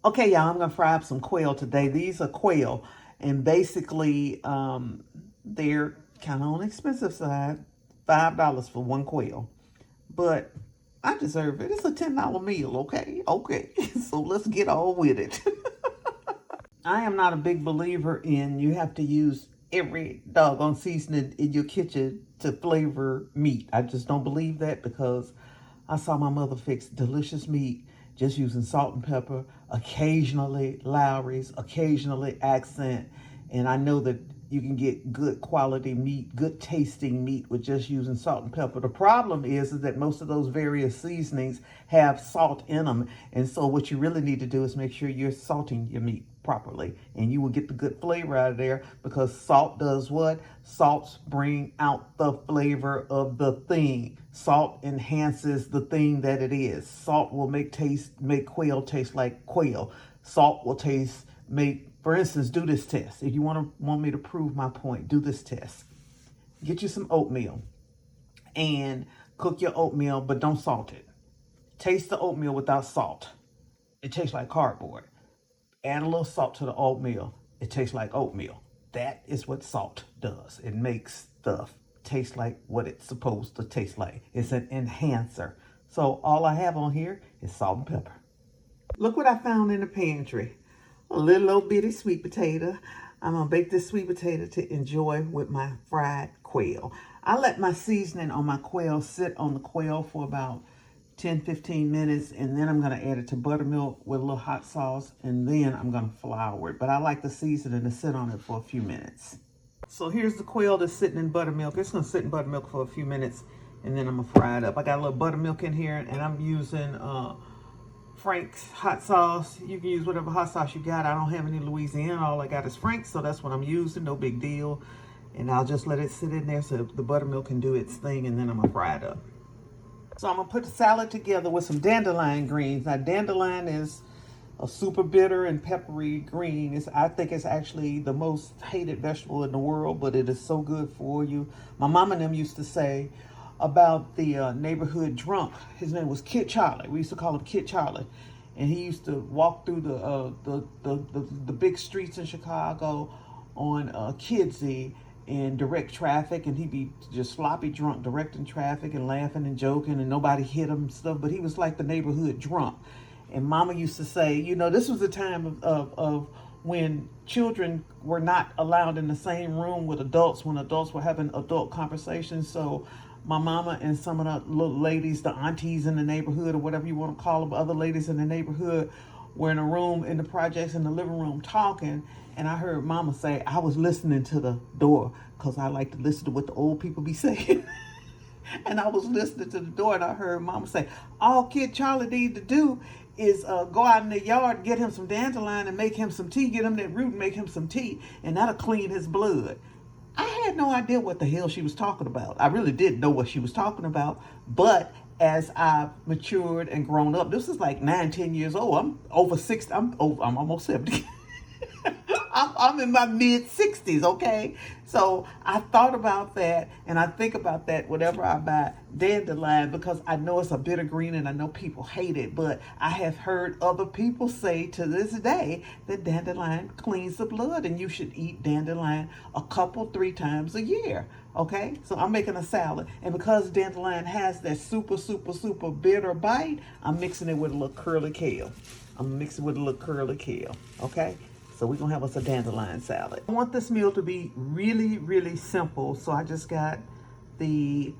Okay, y'all, I'm gonna fry up some quail today. These are quail, and basically, they're kind of on the expensive side, $5 for one quail. But I deserve it. It's a $10 meal, okay? Okay, so let's get on with it. I am not a big believer in you have to use every doggone seasoning in your kitchen to flavor meat. I just don't believe that because I saw my mother fix delicious meat just using salt and pepper, occasionally Lowry's, occasionally accent. And I know that you can get good quality meat, good tasting meat with just using salt and pepper. The problem is that most of those various seasonings have salt in them. And so what you really need to do is make sure you're salting your meat properly, and you will get the good flavor out of there, because salt does what? Salts bring out the flavor of the thing. Salt enhances the thing that it is. Salt will make quail taste like quail. Salt will make, for instance, do this test. If you want me to prove my point, do this test. Get you some oatmeal and cook your oatmeal, but don't salt it. Taste the oatmeal without salt. It tastes like cardboard. Add a little salt to the oatmeal. It tastes like oatmeal. That is what salt does. It makes stuff taste like what it's supposed to taste like. It's an enhancer. So all I have on here is salt and pepper. Look what I found in the pantry. A little old bitty sweet potato. I'm gonna bake this sweet potato to enjoy with my fried quail. I let my seasoning on my quail sit on the quail for about 10-15 minutes, and then I'm going to add it to buttermilk with a little hot sauce, and then I'm going to flour it. But I like the seasoning to sit on it for a few minutes. So here's the quail that's sitting in buttermilk. It's going to sit in buttermilk for a few minutes, and then I'm going to fry it up. I got a little buttermilk in here, and I'm using Frank's hot sauce. You can use whatever hot sauce you got. I don't have any Louisiana. All I got is Frank's, so that's what I'm using. No big deal. And I'll just let it sit in there so the buttermilk can do its thing, and then I'm going to fry it up. So I'm going to put the salad together with some dandelion greens. Now, dandelion is a super bitter and peppery green. I think it's actually the most hated vegetable in the world, but it is so good for you. My mom and them used to say about the neighborhood drunk. His name was Kid Charlie. We used to call him Kid Charlie. And he used to walk through the big streets in Chicago on Kidsey and direct traffic, and he'd be just sloppy drunk directing traffic and laughing and joking, and nobody hit him and stuff, but he was like the neighborhood drunk. And mama used to say, you know, this was a time of when children were not allowed in the same room with adults, when adults were having adult conversations. So my mama and some of the little ladies, the aunties in the neighborhood, or whatever you want to call them, other ladies in the neighborhood, were in a room in the projects in the living room talking. And I heard mama say, I was listening to the door because I like to listen to what the old people be saying. And I was listening to the door, and I heard mama say, all Kid Charlie need to do is go out in the yard and get him some dandelion and make him some tea, get him that root and make him some tea, and that'll clean his blood. I had no idea what the hell she was talking about. I really didn't know what she was talking about, but as I've matured and grown up, this is like 9-10 years old. I'm over 60. I'm almost 70. I'm in my mid-60s, okay? So I thought about that, and I think about that whenever I buy dandelion, because I know it's a bitter green and I know people hate it, but I have heard other people say to this day that dandelion cleans the blood, and you should eat dandelion 3 times a year, okay? So I'm making a salad, and because dandelion has that super, super, super bitter bite, I'm mixing it with a little curly kale. Okay? So we're going to have us a dandelion salad. I want this meal to be really, really simple. So I just got the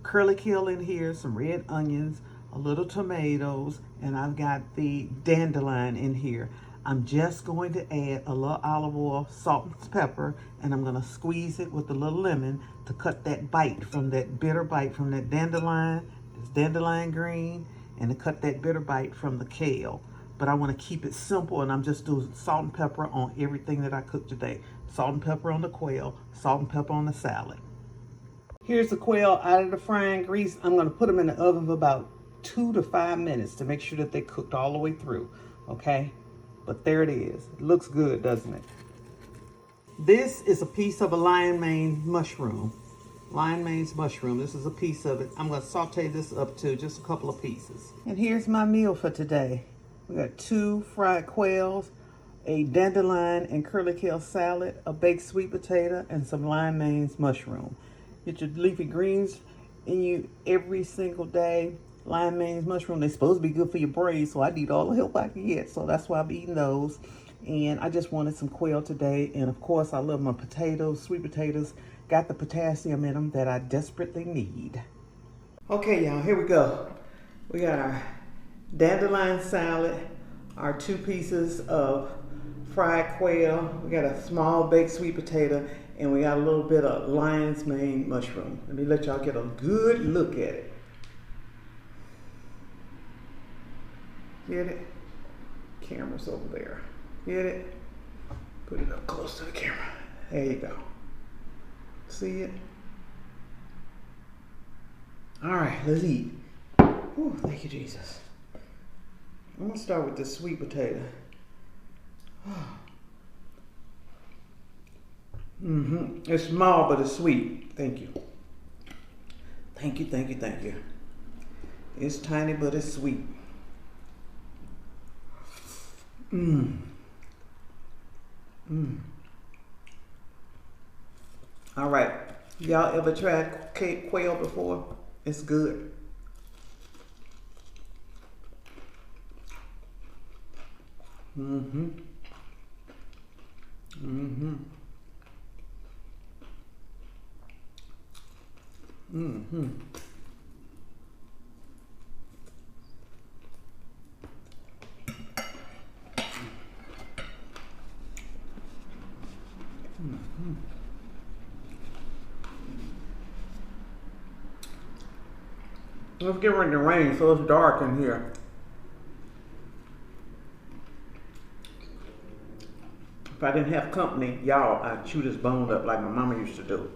curly kale in here, some red onions, a little tomatoes, and I've got the dandelion in here. I'm just going to add a little olive oil, salt and pepper, and I'm going to squeeze it with a little lemon to cut that bite from that bitter bite from that dandelion, this dandelion green, and to cut that bitter bite from the kale. But I want to keep it simple, and I'm just doing salt and pepper on everything that I cook today. Salt and pepper on the quail, salt and pepper on the salad. Here's the quail out of the frying grease. I'm going to put them in the oven for about 2 to 5 minutes to make sure that they cooked all the way through, okay? But there it is. It looks good, doesn't it? This is a piece of a lion mane mushroom. Lion mane's mushroom. This is a piece of it. I'm going to saute this up to just a couple of pieces. And here's my meal for today. We got 2 fried quails, a dandelion and curly kale salad, a baked sweet potato, and some lime mains mushroom. Get your leafy greens in you every single day. Lime mains mushroom, they're supposed to be good for your brain, so I need all the help I can get. So that's why I'm eating those. And I just wanted some quail today. And of course, I love my potatoes, sweet potatoes. Got the potassium in them that I desperately need. Okay, y'all, here we go. We got our dandelion salad, our 2 pieces of fried quail. We got a small baked sweet potato, and we got a little bit of lion's mane mushroom. Let me let y'all get a good look at it. Get it? Camera's over there. Get it? Put it up close to the camera. There you go. See it? All right, let's eat. Whew, thank you, Jesus. I'm gonna start with the sweet potato. It's small, but it's sweet. Thank you. Thank you, thank you, thank you. It's tiny, but it's sweet. All right. Y'all ever tried quail before? It's good. Let's get ready to rain, so it's dark in here. If I didn't have company, y'all, I'd chew this bone up like my mama used to do.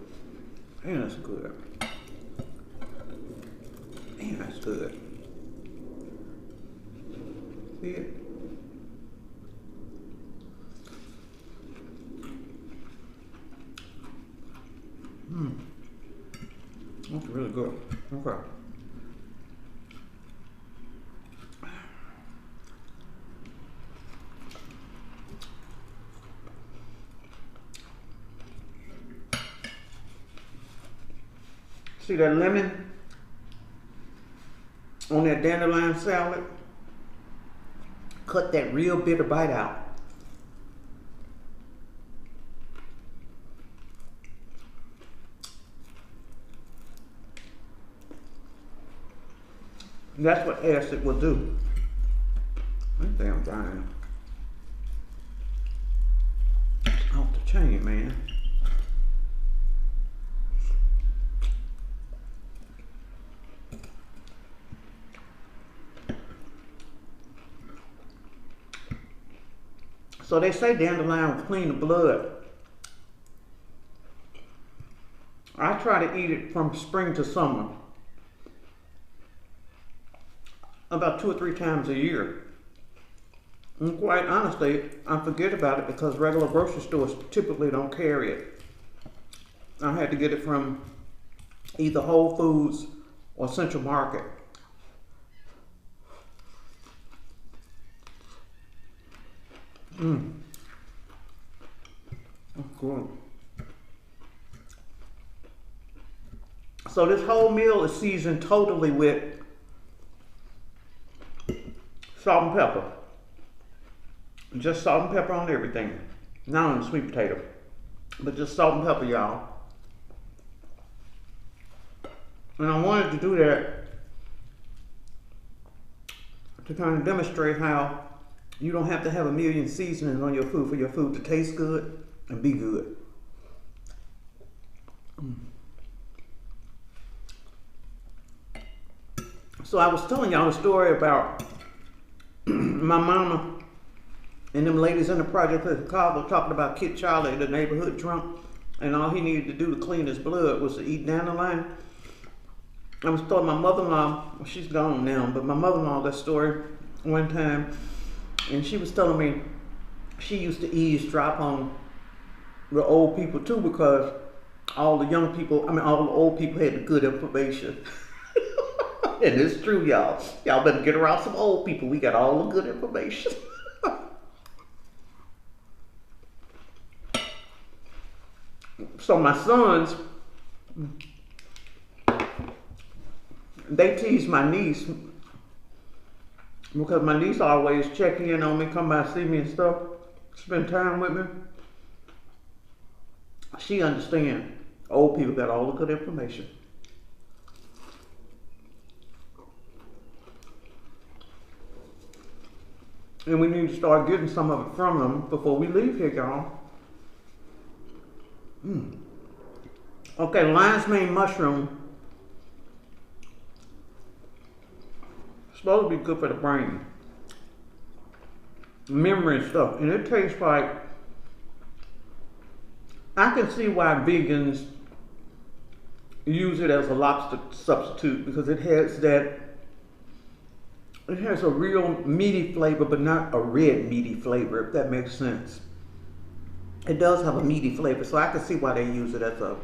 Man, that's good. Man, that's good. See it? That's really good. Okay. See that lemon on that dandelion salad? Cut that real bitter bite out. That's what acid will do. That damn thing. Off the chain, man. So they say dandelion will clean the blood. I try to eat it from spring to summer. About 2 or 3 times a year. And quite honestly, I forget about it because regular grocery stores typically don't carry it. I had to get it from either Whole Foods or Central Market. That's good. So this whole meal is seasoned totally with salt and pepper. Just salt and pepper on everything. Not on the sweet potato, but just salt and pepper, y'all. And I wanted to do that to kind of demonstrate how you don't have to have a million seasonings on your food for your food to taste good and be good. So I was telling y'all a story about my mama and them ladies in the project in Chicago talking about Kid Charlie, the neighborhood drunk, and all he needed to do to clean his blood was to eat dandelion. I was telling my mother-in-law, well, she's gone now, but my mother-in-law that story one time, and she was telling me she used to eavesdrop on the old people too because all the young people, all the old people had the good information. And it's true, y'all. Y'all better get around some old people. We got all the good information. So my sons, they tease my niece because my niece always check in on me, come by see me and stuff, spend time with me. She understands old people got all the good information. And we need to start getting some of it from them before we leave here, y'all. Okay, lion's mane mushroom. Supposed to be good for the brain, memory and stuff. And it tastes like, I can see why vegans use it as a lobster substitute, because it has a real meaty flavor, but not a red meaty flavor, if that makes sense. It does have a meaty flavor, so I can see why they use it as a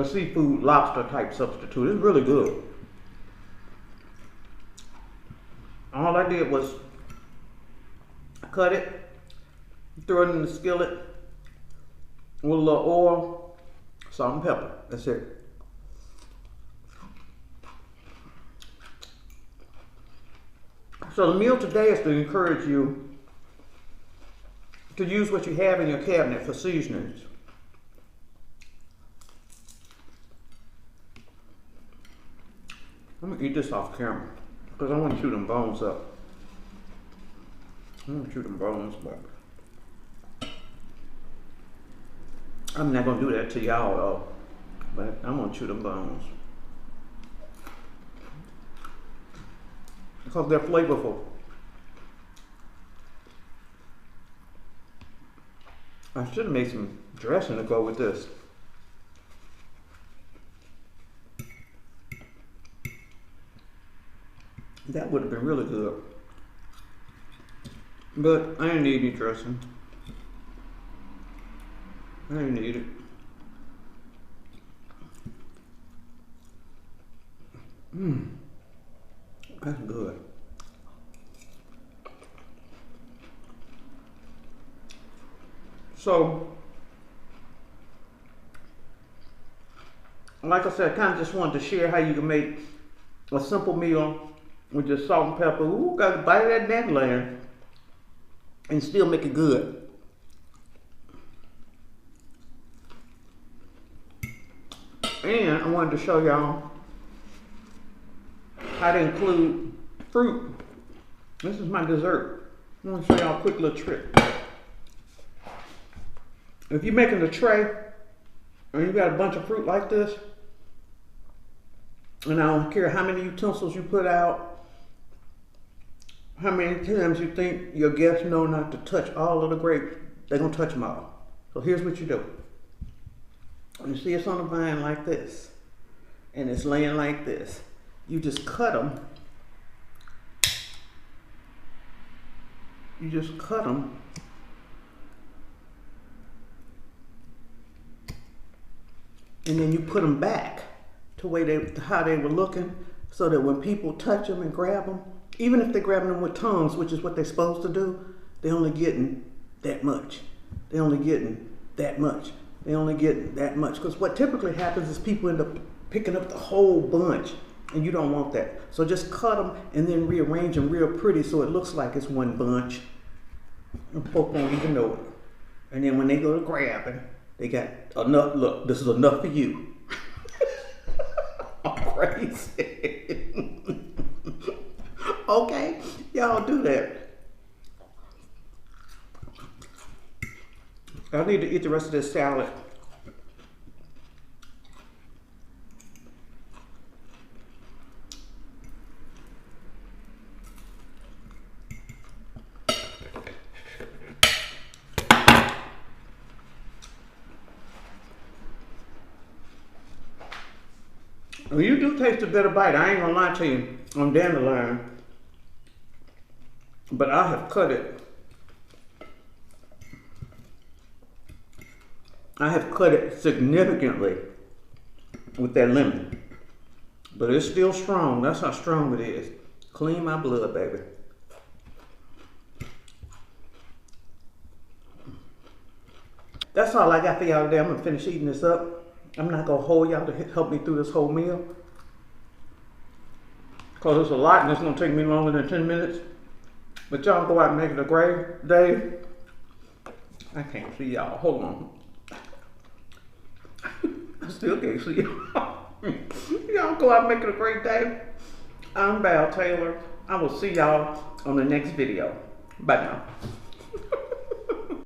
seafood lobster type substitute. It's really good. All I did was cut it, throw it in the skillet with a little oil, salt and pepper. That's it. So the meal today is to encourage you to use what you have in your cabinet for seasonings. I'm gonna eat this off camera because I want to chew them bones up. I'm gonna chew them bones, but I'm not gonna do that to y'all though. But I'm gonna chew them bones because they're flavorful. I should have made some dressing to go with this. That would have been really good. But I didn't need any dressing. I didn't need it. That's good. So, like I said, I kind of just wanted to share how you can make a simple meal with just salt and pepper. Ooh, got a bite of that dandelion and still make it good. And I wanted to show y'all how to include fruit. This is my dessert. I want to show y'all a quick little trick. If you're making a tray and you got a bunch of fruit like this, and I don't care how many utensils you put out, how many times you think your guests know not to touch all of the grapes, they're going to touch them all. So here's what you do. You see it's on a vine like this, and it's laying like this. You just cut them. You just cut them. And then you put them back to how they were looking, so that when people touch them and grab them, even if they're grabbing them with tongues, which is what they're supposed to do, they're only getting that much. They're only getting that much. They're only getting that much. Because what typically happens is people end up picking up the whole bunch, and you don't want that. So just cut them and then rearrange them real pretty so it looks like it's one bunch. And folk won't even know it. And then when they go to grabbing, they got enough. Look, this is enough for you. I'm crazy. Okay, y'all do that. I need to eat the rest of this salad. Well, you do taste a bitter bite. I ain't gonna lie to you on dandelion, but I have cut it. I have cut it significantly with that lemon. But it's still strong. That's how strong it is. Clean my blood, baby. That's all I got for y'all today. I'm gonna finish eating this up. I'm not gonna hold y'all to help me through this whole meal, because it's a lot and it's gonna take me longer than 10 minutes. But y'all go out and make it a great day. I can't see y'all. Hold on. I still can't see y'all. Y'all go out and make it a great day. I'm Val Taylor. I will see y'all on the next video. Bye now.